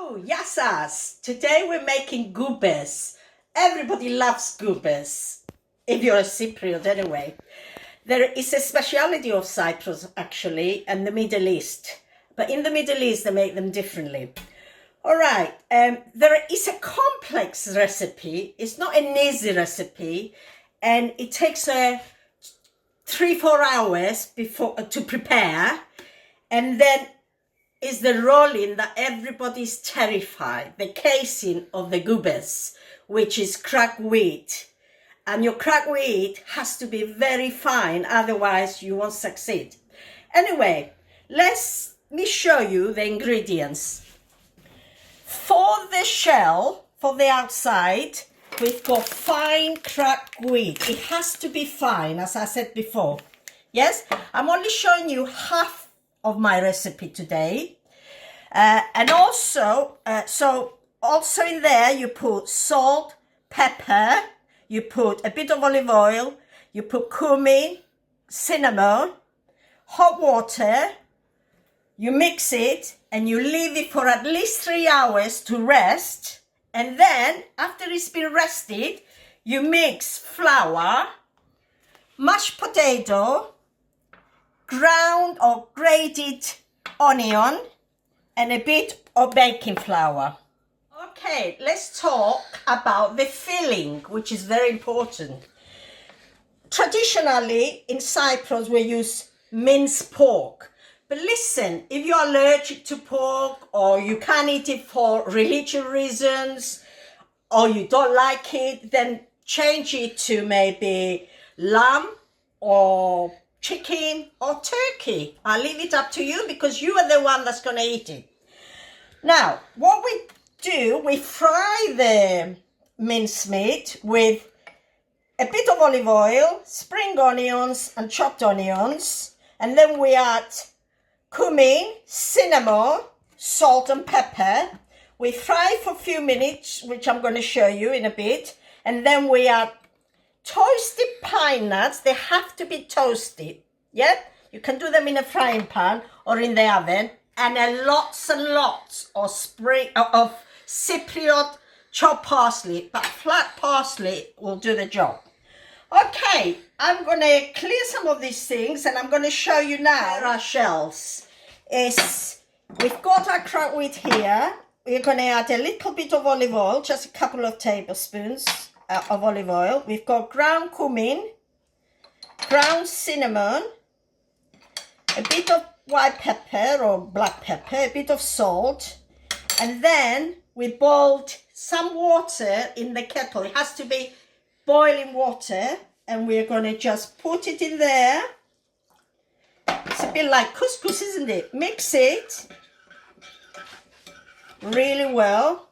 Oh, yassas! Today we're making Koupes. Everybody loves Koupes, if you're a Cypriot anyway. There is a speciality of Cyprus actually and the Middle East. But in the Middle East they make them differently. All right, there is a complex recipe. It's not an easy recipe and it takes 3-4 hours to prepare, and then is the rolling that everybody's terrified, the casing of the Koupes, which is cracked wheat. And your cracked wheat has to be very fine, otherwise you won't succeed. Anyway, let me show you the ingredients. For the shell, for the outside, we've got fine cracked wheat. It has to be fine, as I said before. Yes, I'm only showing you half of my recipe today. And also, also in there you put salt, pepper, you put a bit of olive oil, you put cumin, cinnamon, hot water, you mix it and you leave it for at least 3 hours to rest. And then after it's been rested, you mix flour, mashed potato, ground or grated onion, and a bit of baking flour. Okay, let's talk about the filling, which is very important. Traditionally in Cyprus we use minced pork. But listen, if you're allergic to pork or you can't eat it for religious reasons or you don't like it, then change it to maybe lamb or chicken or turkey. I'll leave it up to you because you are the one that's going to eat it. Now, what we do, we fry the mincemeat with a bit of olive oil, spring onions and chopped onions, and then we add cumin, cinnamon, salt and pepper. We fry for a few minutes, which I'm going to show you in a bit, and then we add toasted pine nuts. They have to be toasted. Yeah, you can do them in a frying pan or in the oven, and lots and lots of Cypriot chopped parsley, but flat parsley will do the job. Okay, I'm going to clear some of these things and I'm going to show you now our shells. We've got our cracked wheat here. We're going to add a little bit of olive oil, just a couple of tablespoons of olive oil. We've got ground cumin, ground cinnamon, a bit of white pepper or black pepper, a bit of salt, and then we boiled some water in the kettle. It has to be boiling water, and we're going to just put it in there. It's a bit like couscous, isn't it? Mix it really well,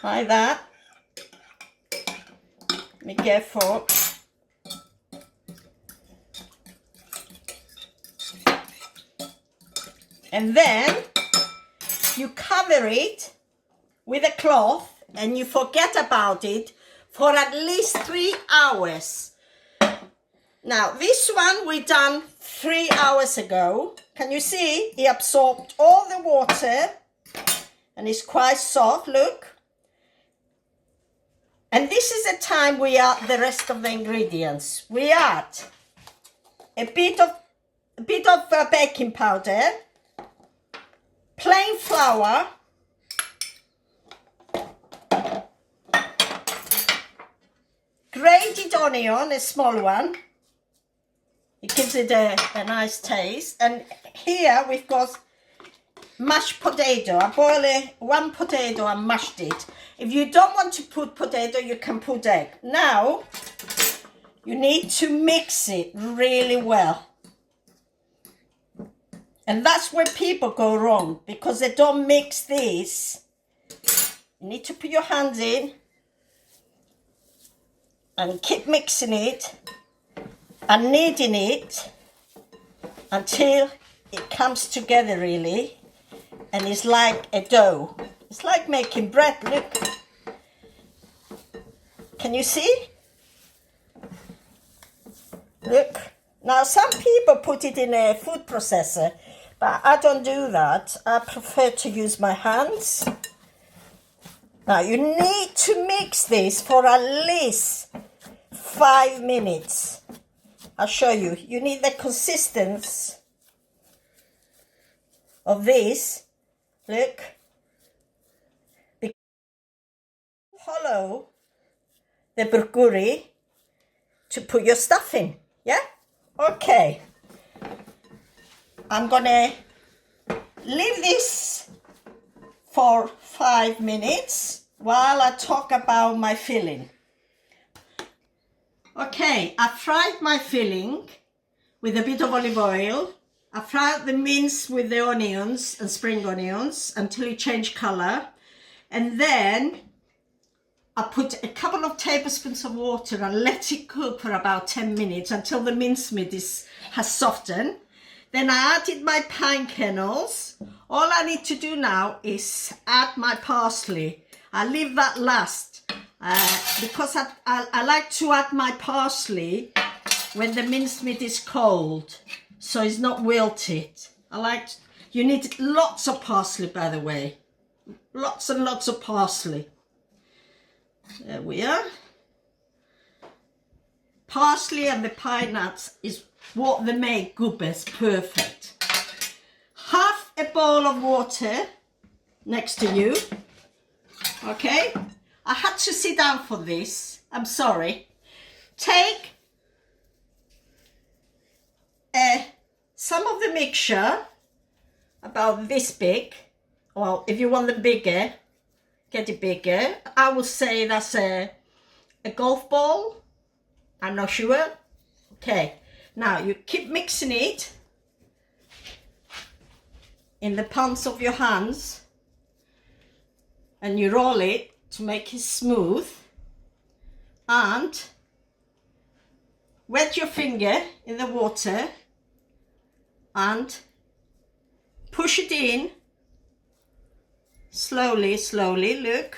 like that. Be careful. And then you cover it with a cloth and you forget about it for at least 3 hours. Now, this one we done 3 hours ago. Can you see? It absorbed all the water and it's quite soft, look. And this is the time we add the rest of the ingredients. We add a bit of baking powder, plain flour, grated onion, a small one. It gives it a nice taste. And here we've got mashed potato. I boiled one potato and mashed it. If you don't want to put potato, you can put egg. Now, you need to mix it really well. And that's where people go wrong, because they don't mix this. You need to put your hands in and keep mixing it and kneading it until it comes together really, and it's like a dough. It's like making bread, look. Can you see? Look. Now some people put it in a food processor, But I don't do that. I prefer to use my hands. Now you need to mix this for at least 5 minutes. I'll show you. You need the consistency of this. Look. Hollow the bulgur to put your stuff in. Yeah? Okay. I'm gonna leave this for 5 minutes while I talk about my filling. Okay, I fried my filling with a bit of olive oil. I fried the mince with the onions and spring onions until it changed color. And then I put a couple of tablespoons of water and let it cook for about 10 minutes until the mincemeat has softened. Then I added my pine kernels. All I need to do now is add my parsley. I leave that last because I like to add my parsley when the mincemeat is cold, so it's not wilted. You need lots of parsley, by the way. Lots and lots of parsley. There we are. Parsley and the pine nuts is what they make Koupes perfect. Half a bowl of water next to you. Okay, I had to sit down for this. I'm sorry. Take some of the mixture, about this big. Well, if you want them bigger, get it bigger. I will say that's a golf ball. I'm not sure. Okay, now you keep mixing it in the palms of your hands and you roll it to make it smooth, and wet your finger in the water and push it in slowly, slowly. Look,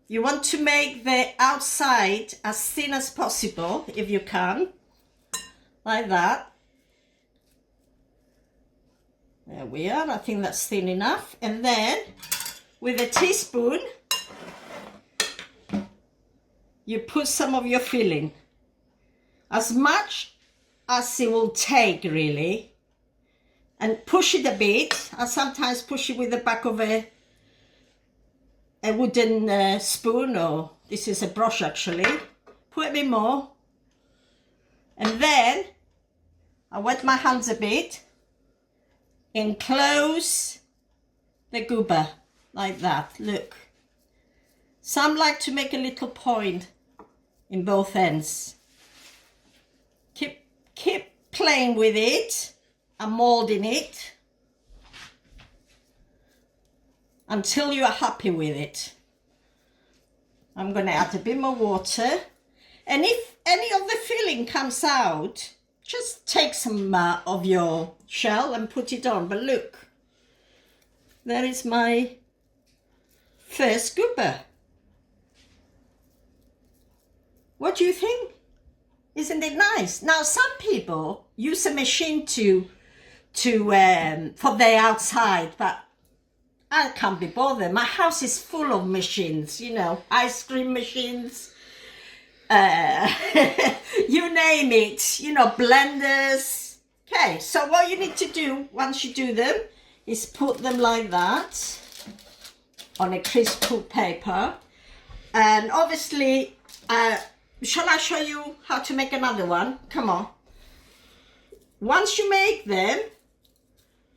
you want to make the outside as thin as possible if you can, like that. There we are. I think that's thin enough. And then with a teaspoon you put some of your filling, as much as it will take really, and push it a bit. I sometimes push it with the back of a wooden spoon, or this is a brush actually. Put a bit more, and then I wet my hands a bit, enclose the Koupe like that. Look, some like to make a little point in both ends. Keep playing with it and molding it until you are happy with it. I'm going to add a bit more water, and if any of the filling comes out, just take some of your shell and put it on. But look, there is my first Koupe. What do you think? Isn't it nice? Now some people use a machine for the outside, but I can't be bothered. My house is full of machines, you know, ice cream machines, you name it, you know, blenders. Okay, so what you need to do once you do them is put them like that on a crisp paper, and obviously shall I show you how to make another one? Come on. Once you make them,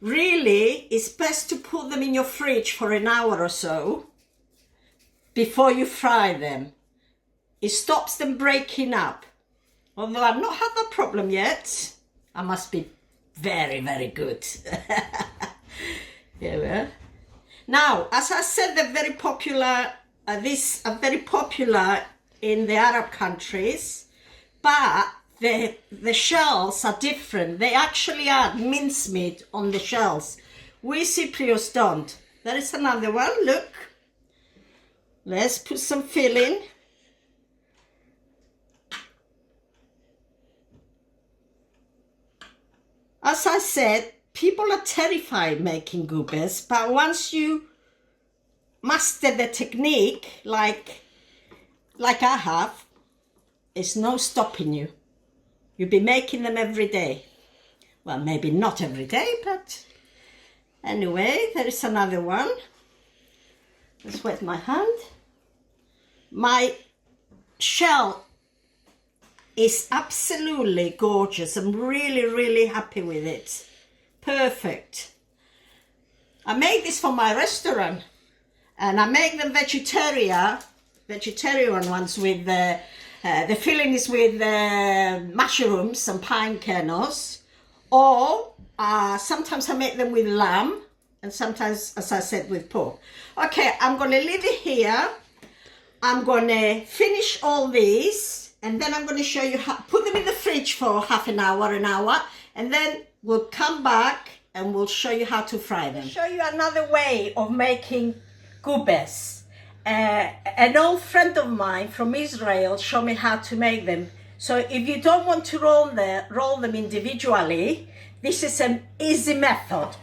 really it's best to put them in your fridge for an hour or so before you fry them. It stops them breaking up. Although I've not had that problem yet, I must be very, very good. Here we are. Now, as I said, they're very popular. These are very popular in the Arab countries, but the shells are different. They actually add mincemeat on the shells. We Cypriots don't. There is another one. Look, let's put some filling. As I said, people are terrified making goupes, but once you master the technique, like I have, it's no stopping you. You'll be making them every day. Well, maybe not every day, but anyway, there is another one. Let's wet my hand. My shell is absolutely gorgeous. I'm really, really happy with it. Perfect. I made this for my restaurant, and I make them vegetarian ones with the filling is with mushrooms and pine kernels, or sometimes I make them with lamb, and sometimes, as I said, with pork. Okay, I'm going to leave it here. I'm going to finish all these, and then I'm going to show you how, put them in the fridge for half an hour, and then we'll come back and we'll show you how to fry them. I'll show you another way of making goupes. An old friend of mine from Israel showed me how to make them. So if you don't want to roll them individually, this is an easy method.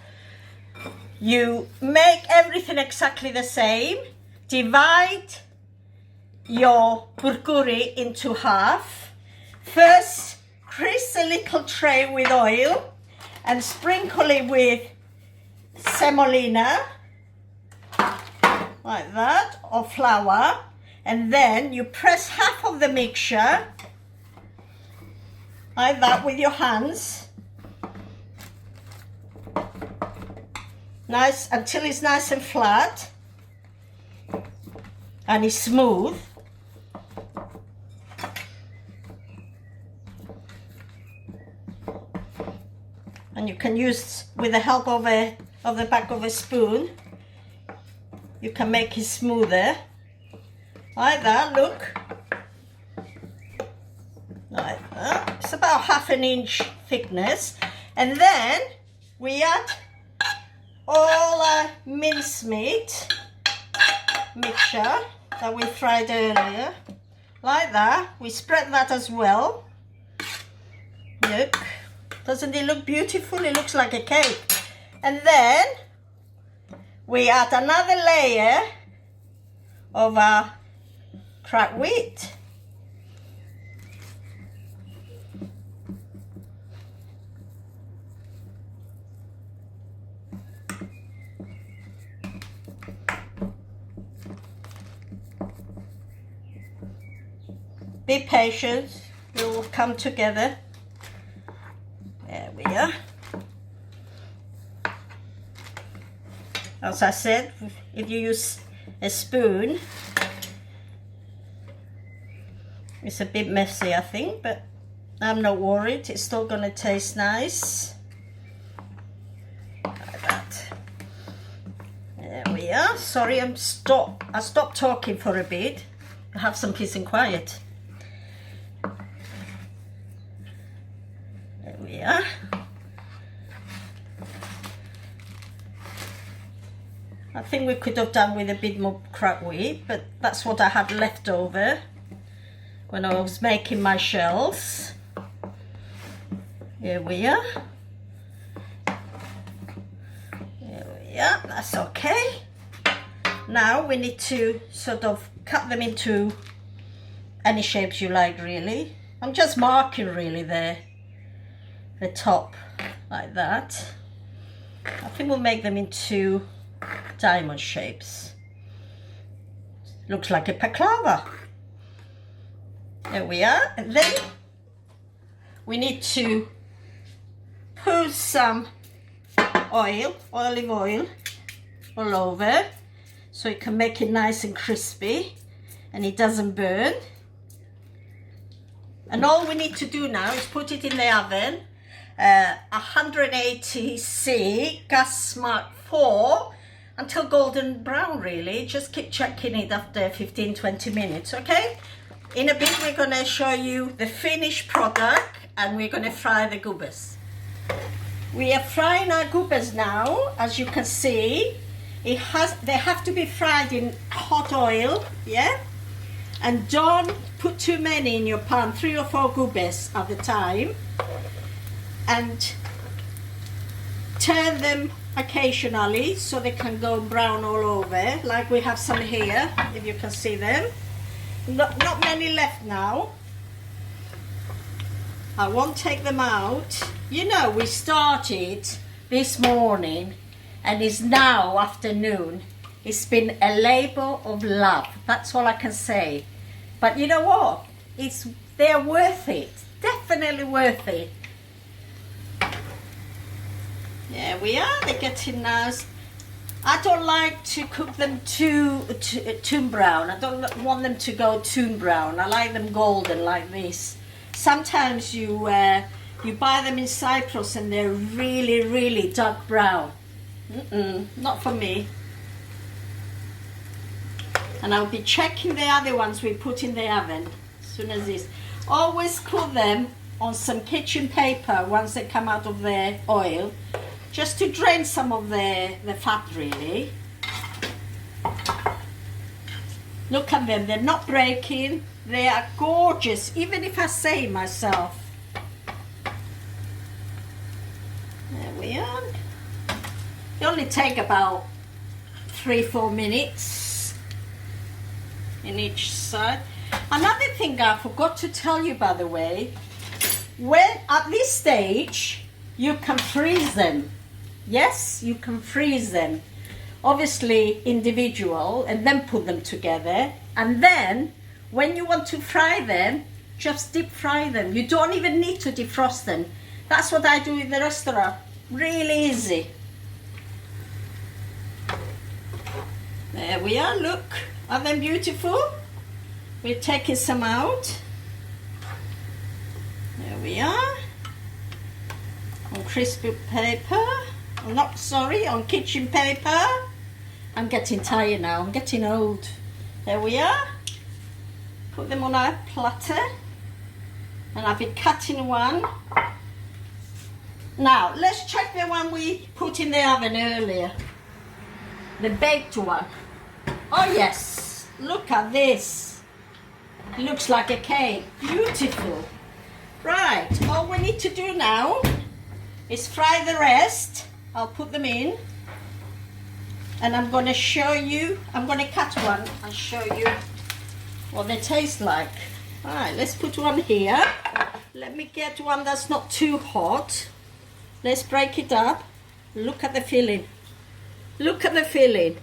You make everything exactly the same. Divide your bulgur into half. First, grease a little tray with oil and sprinkle it with semolina, like that, or flour, and then you press half of the mixture like that with your hands, nice, until it's nice and flat and it's smooth. And you can use, with the help of the back of a spoon, you can make it smoother, like that, look, like that. It's about ½ inch thickness. And then we add all our mincemeat mixture that we fried earlier, like that. We spread that as well. Look, doesn't it look beautiful? It looks like a cake. And then we add another layer of our cracked wheat. Be patient, it will come together. There we are. As I said, if you use a spoon, it's a bit messy, I think, but I'm not worried. It's still going to taste nice. Like that. There we are. Sorry, I stopped talking for a bit. I have some peace and quiet. There we are. I think we could have done with a bit more cracked wheat, but that's what I had left over when I was making my shells. Here we are. Here we are, that's okay. Now we need to sort of cut them into any shapes you like, really. I'm just marking really the top like that. I think we'll make them into diamond shapes. Looks like a baklava. There we are. And then we need to put some olive oil all over so it can make it nice and crispy and it doesn't burn. And all we need to do now is put it in the oven, 180°C, gas smart 4, until golden brown, really. Just keep checking it after 15-20 minutes, okay? In a bit we're going to show you the finished product and we're going to fry the goupes. We are frying our goupes now. As you can see, they have to be fried in hot oil, yeah? And don't put too many in your pan, 3 or 4 goupes at a time. And turn them occasionally so they can go brown all over, like we have some here, if you can see them. Not many left now. I won't take them out. You know, we started this morning and it's now afternoon. It's been a labor of love. That's all I can say. But you know what? They're worth it. Definitely worth it. There we are. They're getting nice. I don't like to cook them too brown. I don't want them to go too brown. I like them golden like this. Sometimes you buy them in Cyprus and they're really, really dark brown. Not for me. And I'll be checking the other ones we put in the oven as soon as this. Always put them on some kitchen paper once they come out of the oil, just to drain some of the fat really. Look at them, they're not breaking. They are gorgeous, even if I say myself. There we are. They only take about 3-4 minutes in each side. Another thing I forgot to tell you, by the way, when at this stage you can freeze them. Yes, you can freeze them, obviously individual, and then put them together, and then when you want to fry them, just deep fry them. You don't even need to defrost them. That's what I do in the restaurant. Really easy. There we are, look. Are they beautiful? We're taking some out. There we are. On crispy paper. On kitchen paper. I'm getting tired now. I'm getting old. There we are. Put them on our platter. And I've been cutting one. Now, let's check the one we put in the oven earlier. The baked one. Oh yes, look at this. It looks like a cake. Beautiful. Right, all we need to do now is fry the rest. I'll put them in. And I'm going to show you, I'm going to cut one and show you what they taste like. Alright, let's put one here. Let me get one that's not too hot. Let's break it up. Look at the filling. Look at the filling.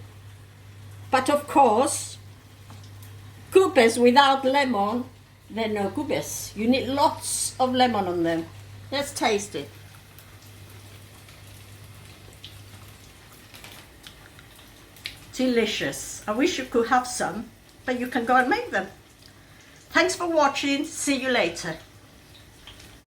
But of course, Koupes without lemon, they're no Koupes. You need lots of lemon on them. Let's taste it. Delicious. I wish you could have some, but you can go and make them. Thanks for watching. See you later.